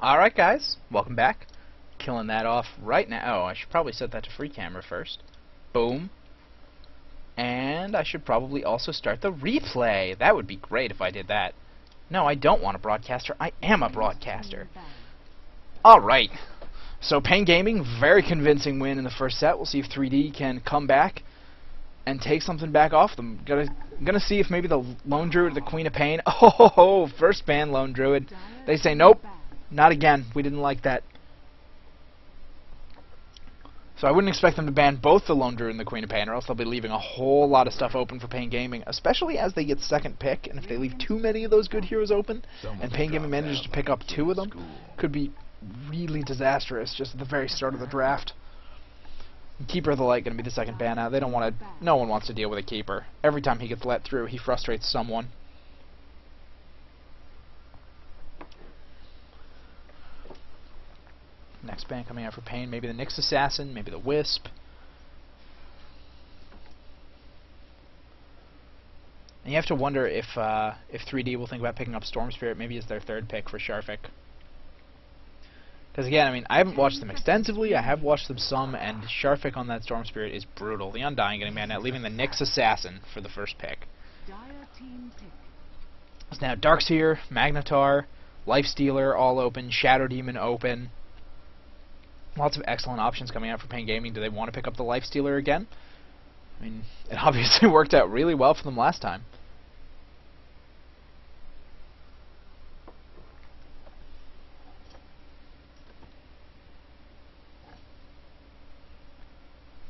Alright guys, welcome back. Killing that off right now. Oh, I should probably set that to free camera first. Boom. And I should probably also start the replay. That would be great if I did that. No, I don't want a broadcaster. I am a broadcaster. Alright. So Pain Gaming, very convincing win in the first set. We'll see if 3D can come back and take something back off them. Gonna see if maybe the Lone Druid, the Queen of Pain. Oh, first ban Lone Druid. They say nope. Not again. We didn't like that. So I wouldn't expect them to ban both the Lone Druid and the Queen of Pain, or else they'll be leaving a whole lot of stuff open for Pain Gaming, especially as they get second pick. And if they leave too many of those good heroes open, and Pain Gaming manages to pick up 2 of them, could be really disastrous just at the very start of the draft. Keeper of the Light going to be the second ban out. They don't want to. No one wants to deal with a Keeper. Every time he gets let through, he frustrates someone. Next ban coming out for Pain, maybe the Nyx Assassin, maybe the Wisp. And you have to wonder if 3D will think about picking up Storm Spirit, maybe as their third pick for Sharfik. Because again, I mean, I haven't watched them extensively, I have watched them some, and Sharfik on that Storm Spirit is brutal. The Undying getting banned out, leaving the Nyx Assassin for the first pick. So now Darkseer, Magnetar, Lifestealer all open, Shadow Demon open. Lots of excellent options coming out for Pain Gaming. Do they want to pick up the Lifestealer again? I mean, it obviously worked out really well for them last time.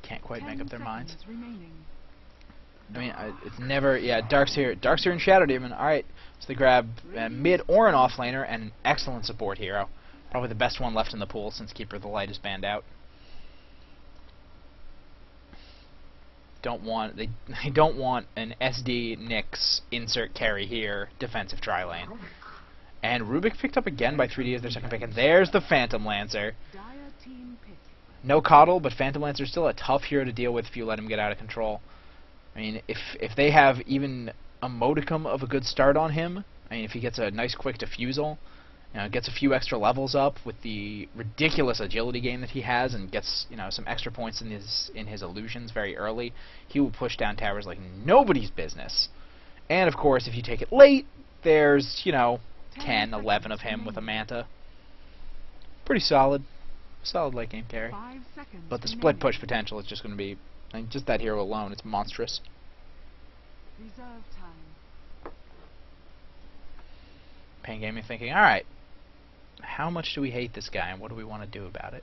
Can't quite make up their minds. I mean, it's never... Yeah, Darkseer and Shadow Demon. Alright, so they grab mid or an offlaner and an excellent support hero. Probably the best one left in the pool since Keeper of the Light is banned out. They don't want an SD Nyx insert carry here defensive tri lane. And Rubik picked up again by 3D as their second pick, and there's the Phantom Lancer. No Coddle, but Phantom Lancer is still a tough hero to deal with if you let him get out of control. I mean, if they have even a modicum of a good start on him, I mean, if he gets a nice quick defusal, gets a few extra levels up with the ridiculous agility game that he has, and gets some extra points in his illusions very early, he will push down towers like nobody's business. And of course, if you take it late, there's 10, 11 of him with a Manta. Pretty solid late game carry. But the split push potential is just going to be, just that hero alone, it's monstrous. Pain Gaming thinking, all right. How much do we hate this guy, and what do we want to do about it?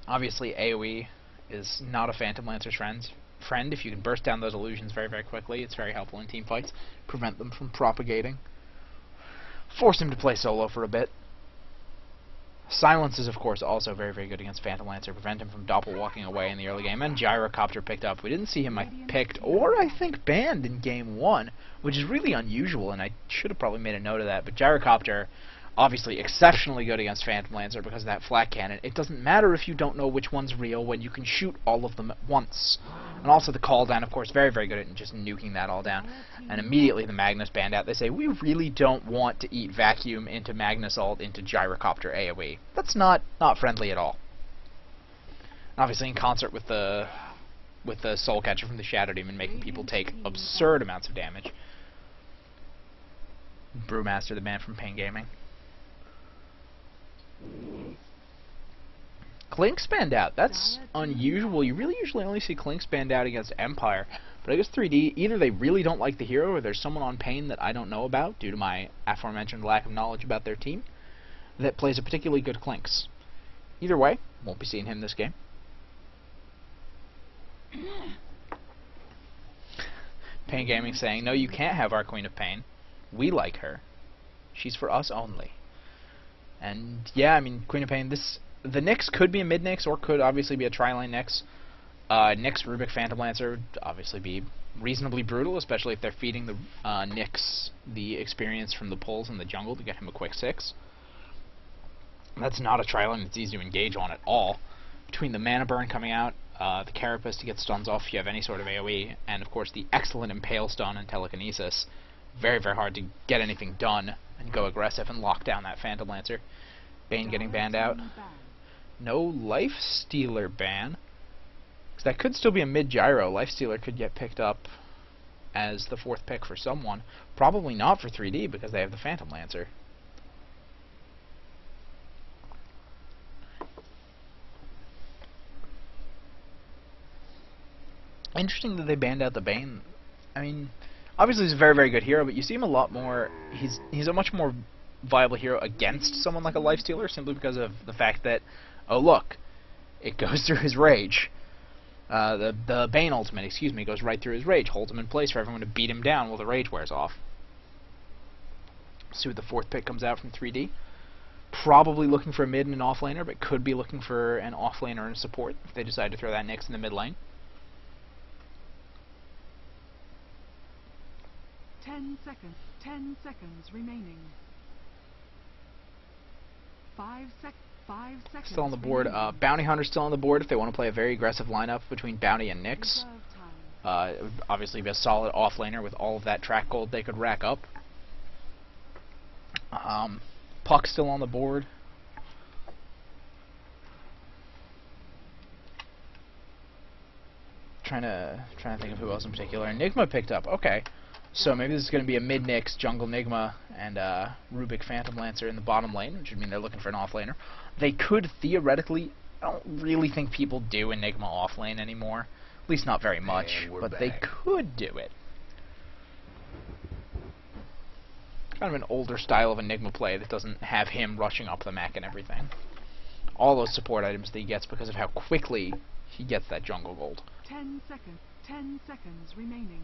Obviously, AoE is not a Phantom Lancer's friend. If you can burst down those illusions very, very quickly, it's very helpful in team fights. Prevent them from propagating. Force him to play solo for a bit. Silence is, of course, also very, very good against Phantom Lancer. Prevent him from doppel walking away in the early game. And Gyrocopter picked up. We didn't see him picked, or I think banned in game 1, which is really unusual, and I should have probably made a note of that. But Gyrocopter, obviously exceptionally good against Phantom Lancer because of that flat cannon. It doesn't matter if you don't know which one's real when you can shoot all of them at once. And also the call down, of course, very, very good at just nuking that all down. And immediately the Magnus banned out. They say, we really don't want to eat Vacuum into Magnus ult into Gyrocopter AoE. That's not friendly at all. And obviously in concert with the Soul Catcher from the Shadow Demon, making people take absurd amounts of damage. Brewmaster, the man from Pain Gaming. Clink spanned out. That's unusual. You really usually only see Clink spanned out against Empire. But I guess 3D, either they really don't like the hero, or there's someone on Pain that I don't know about, due to my aforementioned lack of knowledge about their team, that plays a particularly good Clinks. Either way, won't be seeing him this game. Pain Gaming saying, no, you can't have our Queen of Pain. We like her. She's for us only. And yeah, I mean, Queen of Pain, the Nyx could be a mid Nyx, or could obviously be a tri-lane Nyx. Nyx, Rubik, Phantom Lancer would obviously be reasonably brutal, especially if they're feeding the Nyx the experience from the pulls in the jungle to get him a quick 6. That's not a tri-lane that's easy to engage on at all. Between the Mana Burn coming out, the Carapace to get stuns off if you have any sort of AoE, and of course the excellent Impale Stun and Telekinesis, very, very hard to get anything done and go aggressive and lock down that Phantom Lancer. Bane getting banned out. No Life Stealer ban. Because that could still be a mid-gyro. Life Stealer could get picked up as the 4th pick for someone. Probably not for 3D because they have the Phantom Lancer. Interesting that they banned out the Bane. I mean, obviously he's a very, very good hero, but you see him a lot more. He's a much more viable hero against someone like a Lifestealer, simply because of the fact that, oh look, it goes through his rage. The Bane ultimate, excuse me, goes right through his rage, holds him in place for everyone to beat him down while the rage wears off. See what the 4th pick comes out from 3D. Probably looking for a mid and an offlaner, but could be looking for an offlaner and a support if they decide to throw that Nyx in the mid lane. 10 seconds. 10 seconds remaining. 5 seconds. Still on the board. Bounty Hunter's still on the board if they want to play a very aggressive lineup between Bounty and Nyx. Obviously, be a solid offlaner with all of that track gold they could rack up. Puck's still on the board. Trying to think of who else in particular. Enigma picked up. Okay. So maybe this is going to be a mid-Nyx, Jungle Nigma, and Rubik Phantom Lancer in the bottom lane, which would mean they're looking for an offlaner. They could theoretically, I don't really think people do Enigma offlane anymore, at least not very much, but they could do it. Kind of an older style of Enigma play that doesn't have him rushing up the mech and everything. All those support items that he gets because of how quickly he gets that jungle gold. 10 seconds. 10 seconds remaining.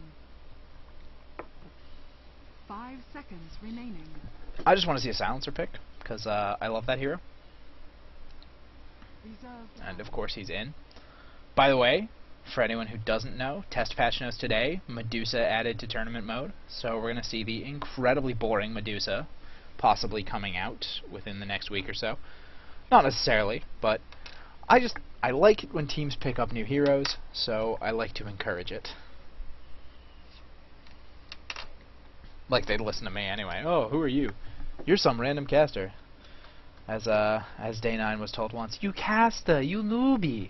5 seconds remaining. I just want to see a silencer pick because I love that hero. And of course he's in. By the way, for anyone who doesn't know, Test Patch Notes today, Medusa added to tournament mode, so we're going to see the incredibly boring Medusa possibly coming out within the next week or so. Not necessarily, but I like it when teams pick up new heroes, so I like to encourage it. Like they'd listen to me anyway. Oh, who are you? You're some random caster. As Day9 was told once, you caster, you newbie.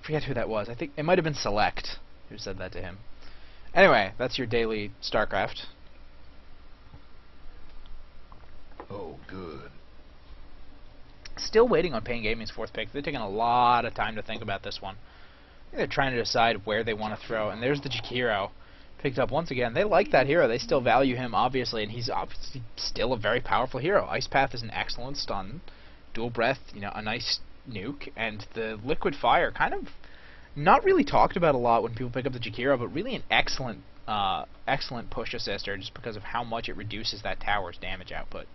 Forget who that was. I think it might have been Select who said that to him. Anyway, that's your daily StarCraft. Oh, good. Still waiting on Pain Gaming's 4th pick. They're taking a lot of time to think about this one. I think they're trying to decide where they want to throw. And there's the Jakiro. Picked up once again. They like that hero. They still value him, obviously, and he's obviously still a very powerful hero. Ice Path is an excellent stun. Dual Breath, you know, a nice nuke, and the Liquid Fire, kind of not really talked about a lot when people pick up the Jakiro, but really an excellent push assister just because of how much it reduces that tower's damage output.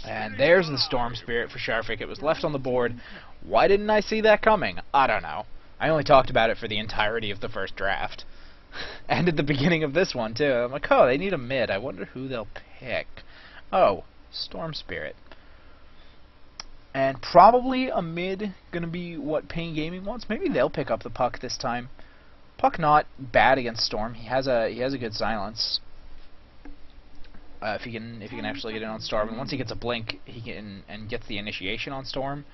And there's the Storm Spirit for Sharfik. It was left on the board. Why didn't I see that coming? I don't know. I only talked about it for the entirety of the first draft. And at the beginning of this one, too. I'm like, oh, they need a mid. I wonder who they'll pick. Oh, Storm Spirit. And probably a mid gonna be what Pain Gaming wants. Maybe they'll pick up the Puck this time. Puck not bad against Storm. He has a good silence. If he can actually get in on Storm, and once he gets a blink, he can and gets the initiation on Storm.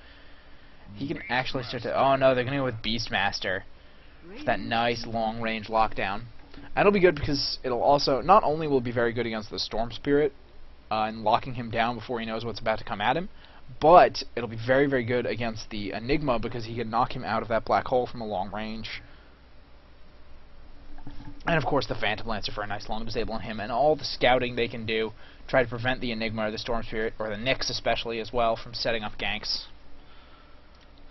He can actually start to... Oh no, they're going to go with Beastmaster for that nice long-range lockdown. That'll be good because it'll also... Not only will it be very good against the Storm Spirit and locking him down before he knows what's about to come at him, but it'll be very, very good against the Enigma because he can knock him out of that black hole from a long range. And of course the Phantom Lancer for a nice long disable on him, and all the scouting they can do, try to prevent the Enigma or the Storm Spirit, or the Nyx especially as well, from setting up ganks.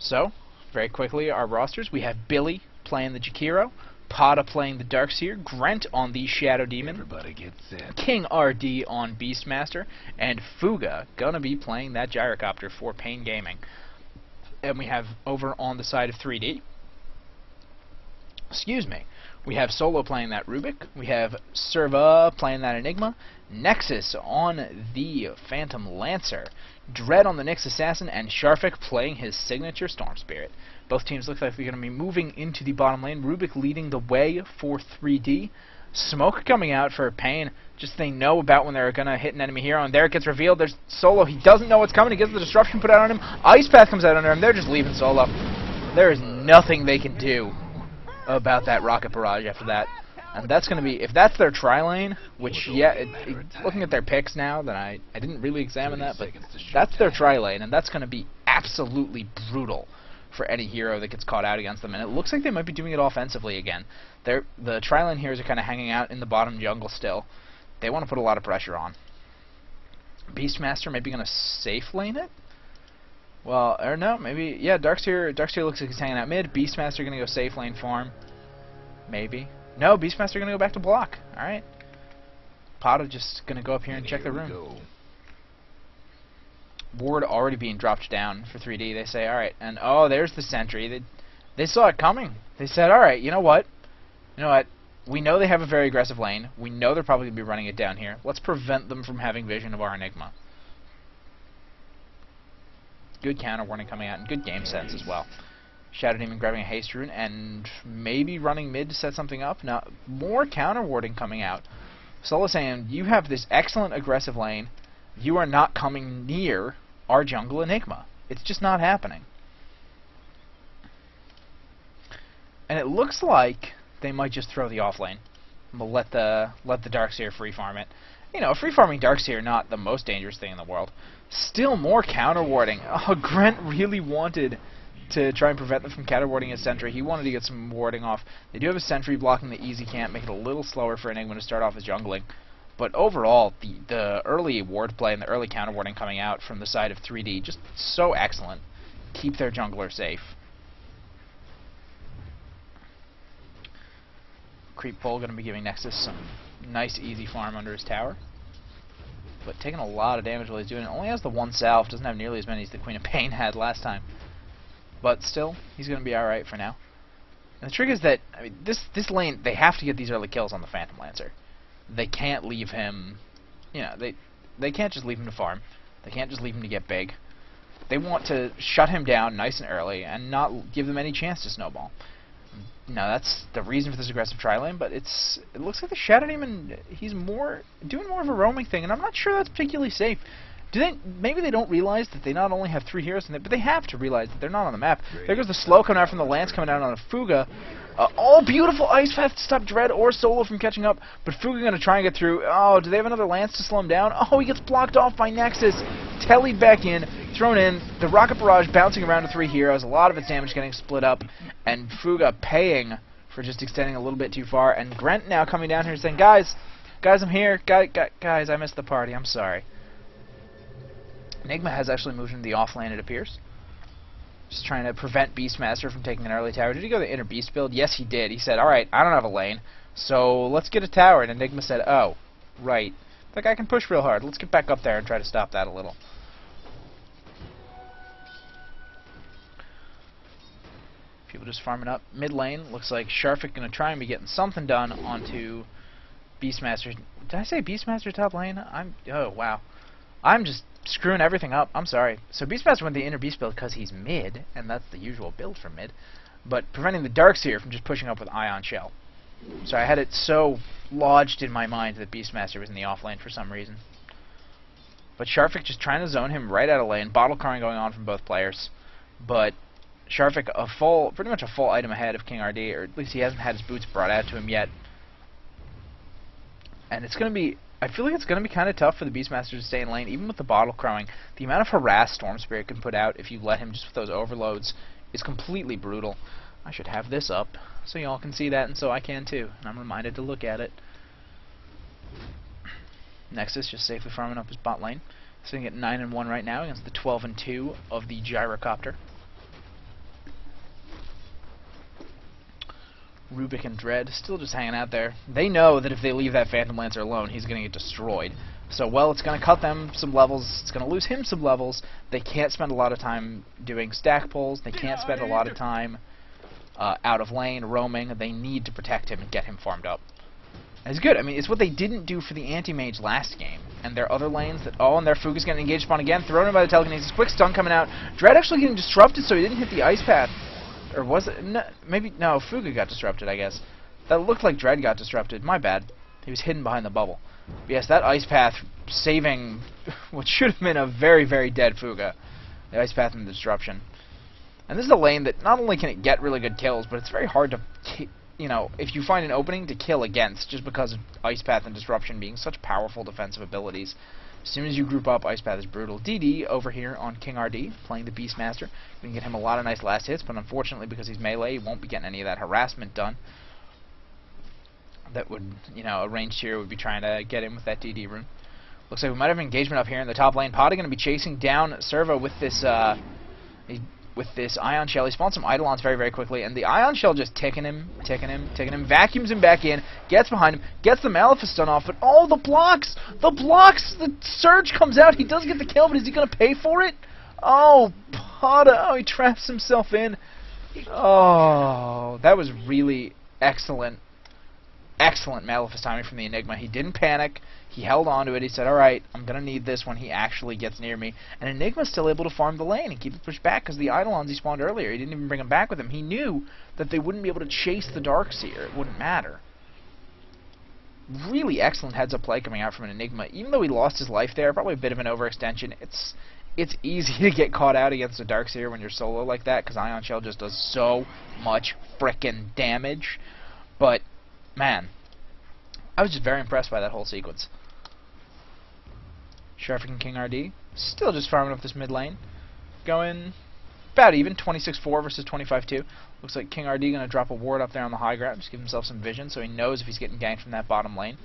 So, very quickly, our rosters. We have Billy playing the Jakiro, Pada playing the Darkseer, Grent on the Shadow Demon, Everybody gets set. King RD on Beastmaster, and Fuga gonna be playing that Gyrocopter for Pain Gaming. And we have over on the side of 3D, excuse me, we have Solo playing that Rubik, we have Serva playing that Enigma, Nexus on the Phantom Lancer, Dread on the Nyx Assassin, and Sharfik playing his signature Storm Spirit. Both teams look like they're going to be moving into the bottom lane. Rubik leading the way for 3D. Smoke coming out for Pain. Just they know about when they're going to hit an enemy hero, and there it gets revealed. There's Solo. He doesn't know what's coming. He gets the disruption put out on him. Ice Path comes out under him. They're just leaving Solo. There is nothing they can do about that Rocket Barrage after that. And that's going to be, if that's their tri-lane, which, yeah, looking at their picks now, then I didn't really examine that, but that's their tri-lane, and that's going to be absolutely brutal for any hero that gets caught out against them. And it looks like they might be doing it offensively again. The tri-lane heroes are kind of hanging out in the bottom jungle still. They want to put a lot of pressure on. Beastmaster maybe going to safe lane it? Well, or no, maybe, yeah, Darkseer looks like he's hanging out mid. Beastmaster going to go safe lane for him. Maybe. No, Beastmaster going to go back to block. Alright. Pata just going to go up here and check the room. Ward already being dropped down for 3D. They say, alright, and oh, there's the sentry. They saw it coming. They said, alright, you know what? You know what? We know they have a very aggressive lane. We know they're probably going to be running it down here. Let's prevent them from having vision of our Enigma. Good counter warning coming out, and good game sense as well. Shadow Demon grabbing a haste rune, and maybe running mid to set something up. Now, more counter warding coming out. Solo saying, you have this excellent aggressive lane. You are not coming near our jungle Enigma. It's just not happening. And it looks like they might just throw the off lane. We'll let the Darkseer free farm it. You know, free farming Darkseer not the most dangerous thing in the world. Still more counter warding. Oh, Grant really wanted to try and prevent them from counter warding his sentry. He wanted to get some warding off. They do have a sentry blocking the easy camp, make it a little slower for Enigma to start off as jungling. But overall, the early ward play and the early counter warding coming out from the side of 3D just so excellent. Keep their jungler safe. Creep Pole going to be giving Nexus some nice easy farm under his tower. But taking a lot of damage while he's doing it. Only has the one salve, doesn't have nearly as many as the Queen of Pain had last time. But still, he's going to be alright for now. And the trick is that, I mean, this lane, they have to get these early kills on the Phantom Lancer. They can't leave him, you know, they can't just leave him to farm. They can't just leave him to get big. They want to shut him down nice and early and not give them any chance to snowball. Now that's the reason for this aggressive tri-lane, but it looks like the Shadow Demon, he's doing more of a roaming thing, and I'm not sure that's particularly safe. Maybe they don't realize that they not only have 3 heroes in it, but they have to realize that they're not on the map. There goes the slow coming out from the Lance coming out on a Fuga. Oh, beautiful Ice Path to stop Dread or Solo from catching up, but Fuga going to try and get through. Oh, do they have another Lance to slow him down? Oh, he gets blocked off by Nexus. Tellied back in, thrown in. The Rocket Barrage bouncing around to 3 heroes. A lot of its damage getting split up, and Fuga paying for just extending a little bit too far. And Grent now coming down here saying, guys, I'm here. Guys, I missed the party. I'm sorry. Enigma has actually moved into the off lane, it appears. Just trying to prevent Beastmaster from taking an early tower. Did he go the inner beast build? Yes, he did. He said, alright, I don't have a lane, so let's get a tower. And Enigma said, oh, right. That guy can push real hard. Let's get back up there and try to stop that a little. People just farming up. Mid lane, looks like Sharfik going to try and be getting something done onto Beastmaster. Did I say Beastmaster top lane? Oh, wow. I'm just screwing everything up. I'm sorry. So Beastmaster went the inner beast build because he's mid, and that's the usual build for mid. But preventing the Darkseer from just pushing up with Ion Shell. So I had it so lodged in my mind that Beastmaster was in the off lane for some reason. But Sharfik just trying to zone him right out of lane. Bottle carring going on from both players. But Sharfik pretty much a full item ahead of King RD, or at least he hasn't had his boots brought out to him yet. And it's going to be, I feel like it's going to be kind of tough for the Beastmaster to stay in lane, even with the bottle crowing. The amount of harass Storm Spirit can put out if you let him just with those overloads is completely brutal. I should have this up so y'all can see that, and so I can too. And I'm reminded to look at it. Nexus just safely farming up his bot lane. Sitting at 9-1 right now against the 12-2 of the Gyrocopter. Rubik and Dread still just hanging out there. They know that if they leave that Phantom Lancer alone, he's going to get destroyed. So, well, it's going to cut them some levels. It's going to lose him some levels. They can't spend a lot of time doing stack pulls. They can't spend a lot of time out of lane, roaming. They need to protect him and get him farmed up. And it's good. I mean, it's what they didn't do for the Anti-Mage last game. And their other lanes that... Oh, and their Fuga's getting engaged upon again. Thrown in by the Telekinesis. Quick stun coming out. Dread actually getting disrupted, so he didn't hit the Ice Path. Or was it? No, maybe... No, Fuga got disrupted, I guess. That looked like Dread got disrupted. My bad. He was hidden behind the bubble. But yes, that Ice Path saving what should have been a very, very dead Fuga. The Ice Path and the disruption. And this is a lane that not only can it get really good kills, but it's very hard to, you know, if you find an opening to kill against, just because of Ice Path and disruption being such powerful defensive abilities. As soon as you group up, Ice Path is brutal. DD over here on King RD, playing the Beastmaster. We can get him a lot of nice last hits, but unfortunately, because he's melee, he won't be getting any of that harassment done. That would, you know, a ranged hero would be trying to get in with that DD rune. Looks like we might have an engagement up here in the top lane. Potta going to be chasing down Servo with this Ion Shell. He spawns some Eidolons very, very quickly, and the Ion Shell just ticking him, vacuums him back in, gets behind him, gets the Maleficent stun off, but oh, the blocks! The Surge comes out, he does get the kill, but is he going to pay for it? Oh, Potta, oh, he traps himself in. Oh, that was really excellent Maleficent timing from the Enigma. He didn't panic. He held on to it. He said, alright, I'm going to need this when he actually gets near me. And Enigma's still able to farm the lane and keep it pushed back because the Eidolons he spawned earlier, he didn't even bring them back with him. He knew that they wouldn't be able to chase the Darkseer. It wouldn't matter. Really excellent heads-up play coming out from an Enigma. Even though he lost his life there, probably a bit of an overextension, it's easy to get caught out against a Darkseer when you're solo like that because Ion Shell just does so much frickin' damage. But, man, I was just very impressed by that whole sequence. Sharfik and King RD still just farming up this mid lane. Going about even, 26-4 versus 25-2. Looks like King RD going to drop a ward up there on the high ground, just give himself some vision so he knows if he's getting ganked from that bottom lane.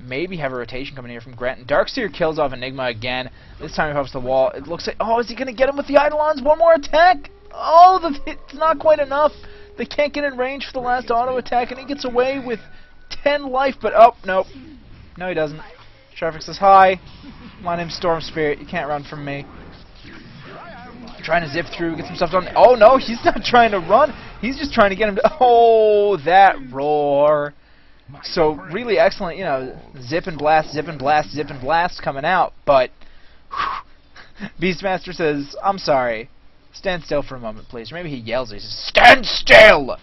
Maybe have a rotation coming here from Grant. And Darkseer kills off Enigma again. This time he pops the wall. It looks like, oh, is he going to get him with the Eidolons? One more attack! Oh, it's not quite enough. They can't get in range for the last auto attack, and he gets away with 10 life, but oh, nope. No, he doesn't. Sharfik says, hi, my name's Storm Spirit, you can't run from me. Trying to zip through, get some stuff done. Oh, no, he's not trying to run. He's just trying to get him to... Oh, that roar. So, really excellent, you know, zip and blast, zip and blast, zip and blast coming out, but... Beastmaster says, I'm sorry. Stand still for a moment, please. Or maybe he yells, he says, stand still!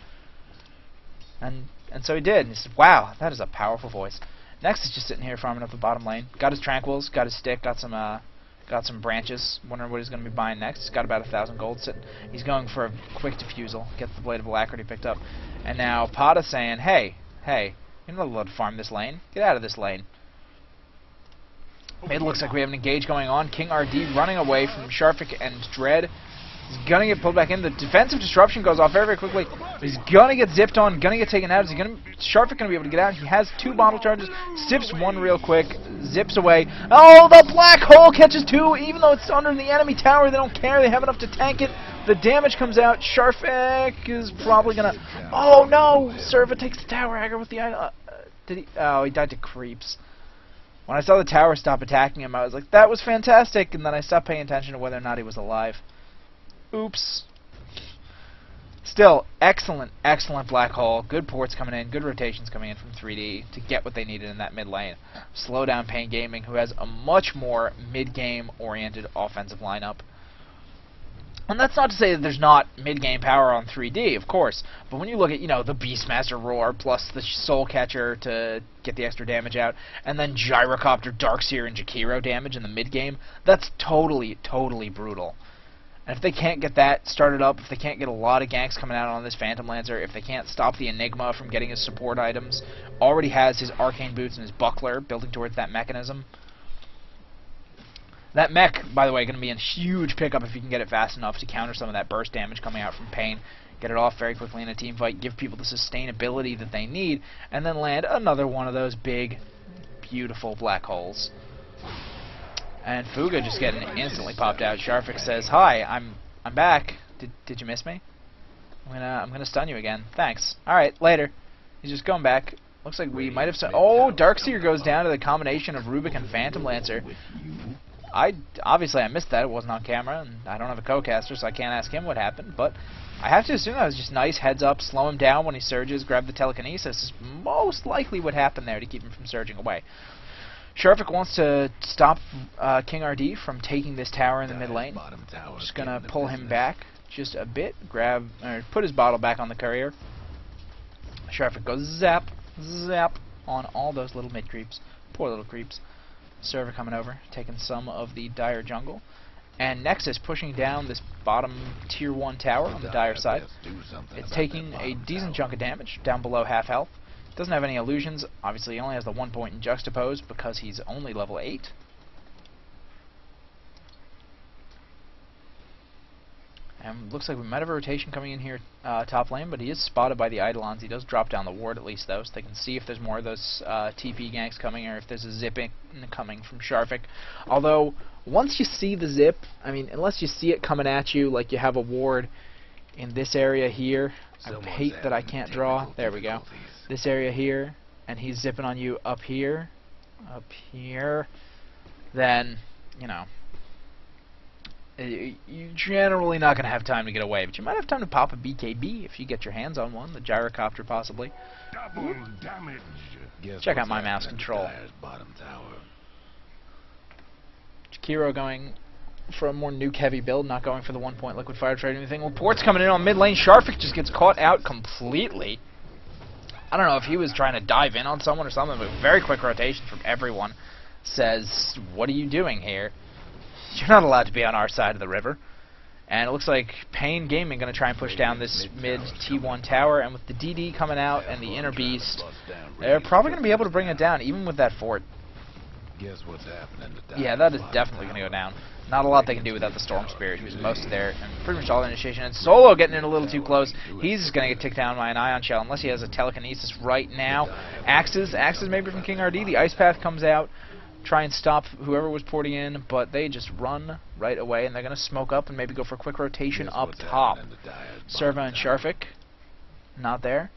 And so he did. And he said, wow, that is a powerful voice. Next, he's just sitting here farming up the bottom lane. Got his Tranquils, got his stick, got some branches. Wondering what he's going to be buying next. He's got about 1,000 gold sitting. He's going for a quick defusal. Gets the Blade of Alacrity picked up. And now Potta's saying, hey, you're not allowed to farm this lane. Get out of this lane. It looks like we have an engage going on. King RD running away from Sharfik and Dread. He's gonna get pulled back in. The defensive disruption goes off very, very quickly. He's gonna get zipped on, gonna get taken out. Sharfik gonna be able to get out? He has 2 bottle charges, zips one real quick, zips away. Oh, the black hole catches 2, even though it's under the enemy tower. They don't care. They have enough to tank it. The damage comes out. Sharfik is probably gonna. Oh no! Serva takes the tower aggro with the. Did he? Oh, he died to creeps. When I saw the tower stop attacking him, I was like, that was fantastic, and then I stopped paying attention to whether or not he was alive. Oops. Still, excellent black hole. Good ports coming in, good rotations coming in from 3D to get what they needed in that mid lane. Slow down Pain Gaming, who has a much more mid-game oriented offensive lineup. And that's not to say that there's not mid-game power on 3D, of course. But when you look at, you know, the Beastmaster Roar plus the Soul Catcher to get the extra damage out, and then Gyrocopter, Darkseer, and Jakiro damage in the mid-game, that's totally brutal. And if they can't get that started up, if they can't get a lot of ganks coming out on this Phantom Lancer, if they can't stop the Enigma from getting his support items, already has his Arcane Boots and his Buckler building towards that mechanism. That mech, by the way, going to be a huge pickup if you can get it fast enough to counter some of that burst damage coming out from Pain. Get it off very quickly in a team fight, give people the sustainability that they need, and then land another one of those big, beautiful black holes. And Fuga just getting instantly popped out. Sharfik says, "Hi, I'm back. Did you miss me? I'm gonna stun you again. Thanks. All right, later." He's just going back. Looks like we might have. Oh, Darkseer goes down to the combination of Rubik and Phantom Lancer. Obviously I missed that. It wasn't on camera, and I don't have a co-caster, so I can't ask him what happened. But I have to assume that was just nice heads up, slow him down when he surges, grab the telekinesis. Is most likely what happened there to keep him from surging away. Sharfik wants to stop King RD from taking this tower in the mid lane. Just gonna pull him back just a bit, put his bottle back on the courier. Sharfik goes zap, zap on all those little mid creeps. Poor little creeps. Server coming over, taking some of the Dire jungle. And Nexus pushing down this bottom tier 1 tower on the Dire side. It's taking a decent chunk of damage, down below half health. Doesn't have any illusions. Obviously, he only has the 1 point in Juxtapose because he's only level 8. And looks like we might have a rotation coming in here top lane, but he is spotted by the Eidolons. He does drop down the ward at least, though, so they can see if there's more of those TP ganks coming or if there's a zip in coming from Sharfik. Although, once you see the zip, I mean, unless you see it coming at you, like you have a ward in this area here. I hate that I can't draw. There we go. This area here, and he's zipping on you up here, then, you know, you're generally not going to have time to get away, but you might have time to pop a BKB if you get your hands on one, the gyrocopter possibly. Double damage. Check out my mouse control. Jakiro going for a more nuke-heavy build, not going for the 1 point liquid fire trade or anything. Well, Port's coming in on mid lane. Sharfik just gets caught out completely. I don't know if he was trying to dive in on someone or something, but very quick rotation from everyone says, what are you doing here? You're not allowed to be on our side of the river. And it looks like Pain Gaming going to try and push down this mid T1 tower, and with the DD coming out and the Inner Beast, they're probably going to be able to bring it down, even with that fort. Guess what's happening to Yeah, that is definitely going to go down. Not a lot they can do without the Storm Spirit, who's most of their, and pretty much all their initiation. And Solo getting in a little too close. He's going to get ticked down by an Ion Shell, unless he has a telekinesis right now. Axes maybe from King RD. The Ice Path comes out. Try and stop whoever was porting in, but they just run right away, and they're going to smoke up and maybe go for a quick rotation up top. Serva and Sharfik, not there.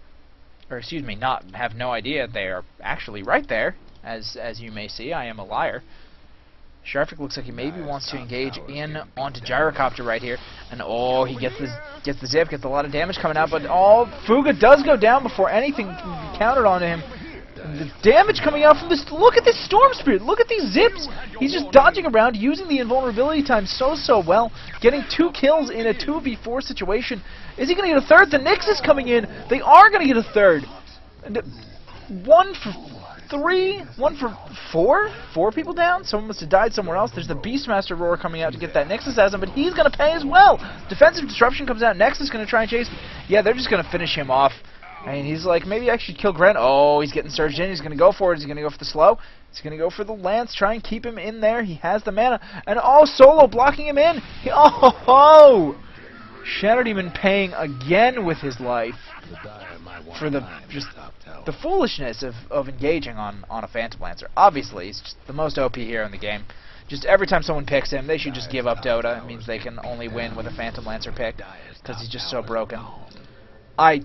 Or excuse me, have no idea they are actually right there, as you may see. I am a liar. Sharfik looks like he maybe wants to engage in onto Gyrocopter right here, and oh, he gets the zip, gets a lot of damage coming out, but Fuga does go down before anything can be countered onto him. The damage coming out from this, look at this Storm Spirit, look at these zips! He's just dodging around, using the invulnerability time so well, getting 2 kills in a 2v4 situation. Is he going to get a third? The Nyx is coming in, they are going to get a third. And 1 for 3, 1 for 4? 4 people down? Someone must have died somewhere else. There's the Beastmaster Roar coming out to get that Nexus as him, but he's going to pay as well! Defensive Disruption comes out, Nexus is going to try and chase him. Yeah, they're just going to finish him off. I mean, he's like, maybe I should kill Gren. Oh, he's getting surged in. He's going to go for it. He's going to go for the slow. He's going to go for the lance. Try and keep him in there. He has the mana. And Solo blocking him in. Shadow Demon paying again with his life for the foolishness of engaging on a Phantom Lancer. Obviously, he's just the most OP hero in the game. Just every time someone picks him, they should just give up Dota. It means they can only win with a Phantom Lancer pick because he's just so broken. I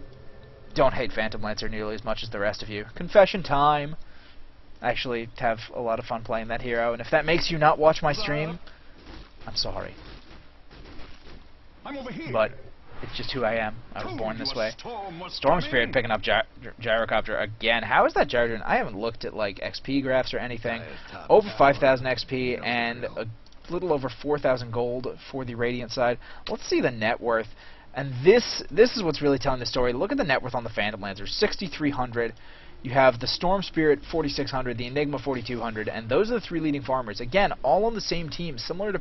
don't hate Phantom Lancer nearly as much as the rest of you. Confession time. I actually have a lot of fun playing that hero, and if that makes you not watch my stream, I'm sorry. But it's just who I am. I was born this way. Storm Spirit picking up Gyrocopter again. How is that Gyrodon? I haven't looked at like XP graphs or anything. Over 5,000 XP and a little over 4,000 gold for the Radiant side. Let's see the net worth. And this is what's really telling the story. Look at the net worth on the Phantom Lancer, 6,300. You have the Storm Spirit, 4,600, the Enigma, 4,200, and those are the 3 leading farmers. Again, all on the same team, similar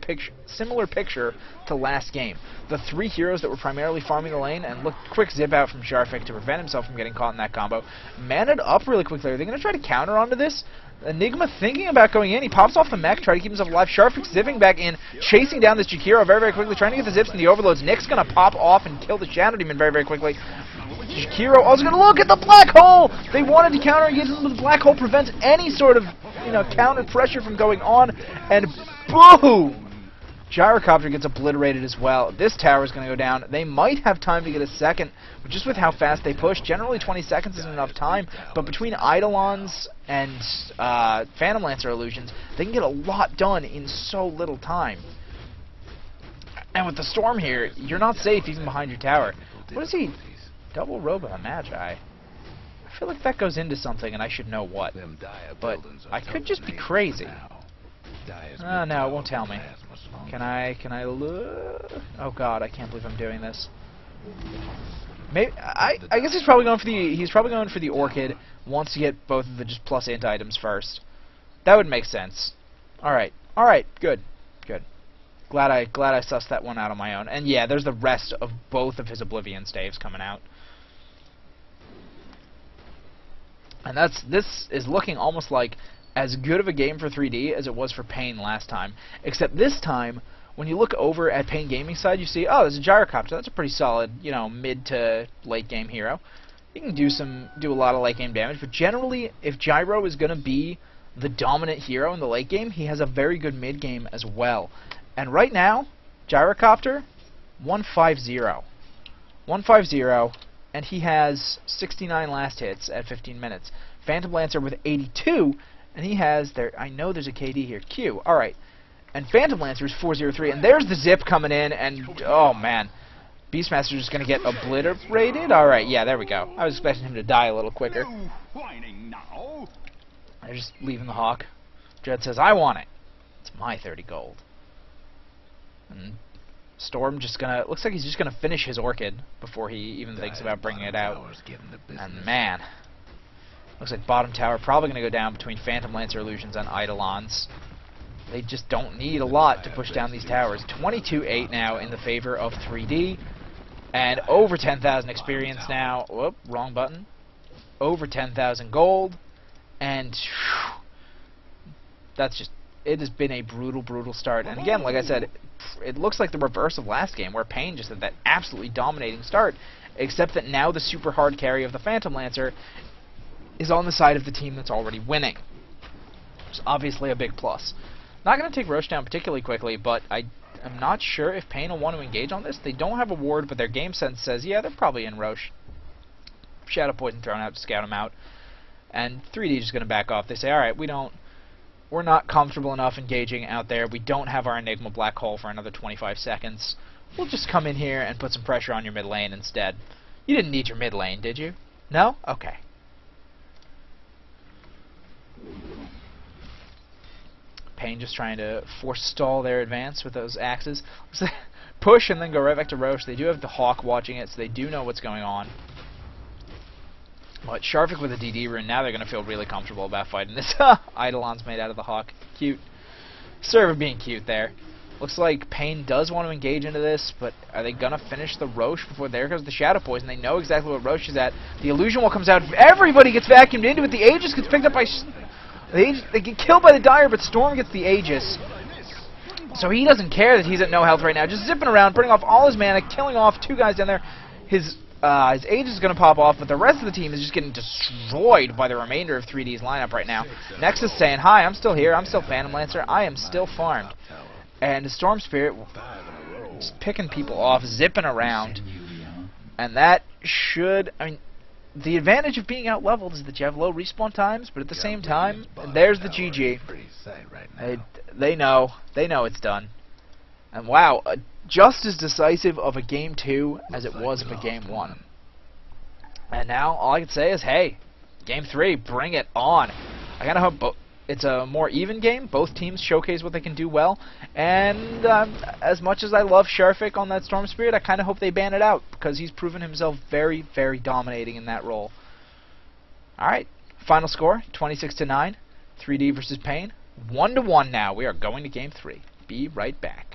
picture to last game. The 3 heroes that were primarily farming the lane, and look, quick zip out from Sharfik to prevent himself from getting caught in that combo. Mana'd up really quickly. Are they going to try to counter onto this? Enigma thinking about going in. He pops off the mech, try to keep himself alive. Sharfik zipping back in, chasing down this Jakiro very quickly, trying to get the zips and the overloads. Nick's going to pop off and kill the Shadow Demon very quickly. Jakiro also going to look at the black hole! They wanted to counter engage him, but the black hole prevents any sort of, counter pressure from going on, and boom! Gyrocopter gets obliterated as well. This tower is going to go down. They might have time to get a second, but just with how fast they push, generally 20 seconds isn't enough time, but between Eidolons and Phantom Lancer illusions, they can get a lot done in so little time. And with the Storm here, you're not safe even behind your tower. What is he? Double Robe of a Magi. I feel like that goes into something and I should know what. But I could just be crazy. No, it won't tell me. Can I look? Oh god, I can't believe I'm doing this. Maybe I guess he's probably going for the Orchid. Wants to get both of the just plus int items first. That would make sense. All right, good. Glad I sussed that one out on my own. And yeah, there's the rest of both of his Oblivion staves coming out. And this is looking almost like as good of a game for 3D as it was for Pain last time. Except this time, when you look over at Pain Gaming's side, you see, oh, there's a Gyrocopter. That's a pretty solid, mid to late game hero. You can do a lot of late game damage, but generally, if Gyro is going to be the dominant hero in the late game, he has a very good mid game as well. And right now, Gyrocopter, 150. 150, and he has 69 last hits at 15 minutes. Phantom Lancer with 82, and he has, I know there's a KD here, Q, alright. And Phantom Lancer is 403, and there's the zip coming in, and, oh man. Beastmaster's just going to get obliterated? Alright, yeah, there we go. I was expecting him to die a little quicker. They're just leaving the Hawk. Dread says, I want it. It's my 30 gold. And Storm just gonna, looks like he's just gonna finish his Orchid before he even thinks about bringing it out. And man, looks like bottom tower probably gonna go down between Phantom Lancer Illusions and Eidolons. They just don't need a lot to push down these towers. 22-8 now in the favor of 3D. And over 10,000 experience now. Whoop, wrong button. Over 10,000 gold. And whew, that's just, it has been a brutal start. And again, like I said, it looks like the reverse of last game, where Pain just had that absolutely dominating start, except that now the super hard carry of the Phantom Lancer is on the side of the team that's already winning. Which is obviously a big plus. Not going to take Roche down particularly quickly, but I'm not sure if Pain will want to engage on this. They don't have a ward, but their game sense says, yeah, they're probably in Roche. Shadow Poison thrown out to scout him out. And 3D just going to back off. They say, alright, we're not comfortable enough engaging out there. We don't have our Enigma Black Hole for another 25 seconds. We'll just come in here and put some pressure on your mid lane instead. You didn't need your mid lane, did you? No? Okay. Pain just trying to forestall their advance with those axes. Push and then go right back to Roche. They do have the Hawk watching it, so they do know what's going on. But Sharvik with a DD rune, now they're going to feel really comfortable about fighting this. Eidolon's made out of the Hawk. Cute. Server being cute there. Looks like Pain does want to engage into this, but are they going to finish the Roche before there goes the Shadow Poison? They know exactly what Roche is at. The Illusion Wall comes out. Everybody gets vacuumed into it. The Aegis gets picked up by... They get killed by the Dire, but Storm gets the Aegis. So he doesn't care that he's at no health right now. Just zipping around, burning off all his mana, killing off two guys down there. His Aegis is going to pop off, but the rest of the team is just getting destroyed by the remainder of 3D's lineup right now. Nexus saying, hi, I'm still here. I'm still Phantom Lancer. I am still farmed. And Storm Spirit just picking people off, zipping around. And that should... I mean, the advantage of being out-leveled is that you have low respawn times, but at the same time, there's the GG. They know it's done. And wow, just as decisive of a Game 2 as it was of a Game 1. And now, all I can say is, hey, Game 3, bring it on. I kind of hope it's a more even game. Both teams showcase what they can do well. And as much as I love Sharvik on that Storm Spirit, I kind of hope they ban it out, because he's proven himself very, very dominating in that role. Alright, final score, 26-9. 3D versus Pain. 1-1 now. We are going to Game 3. Be right back.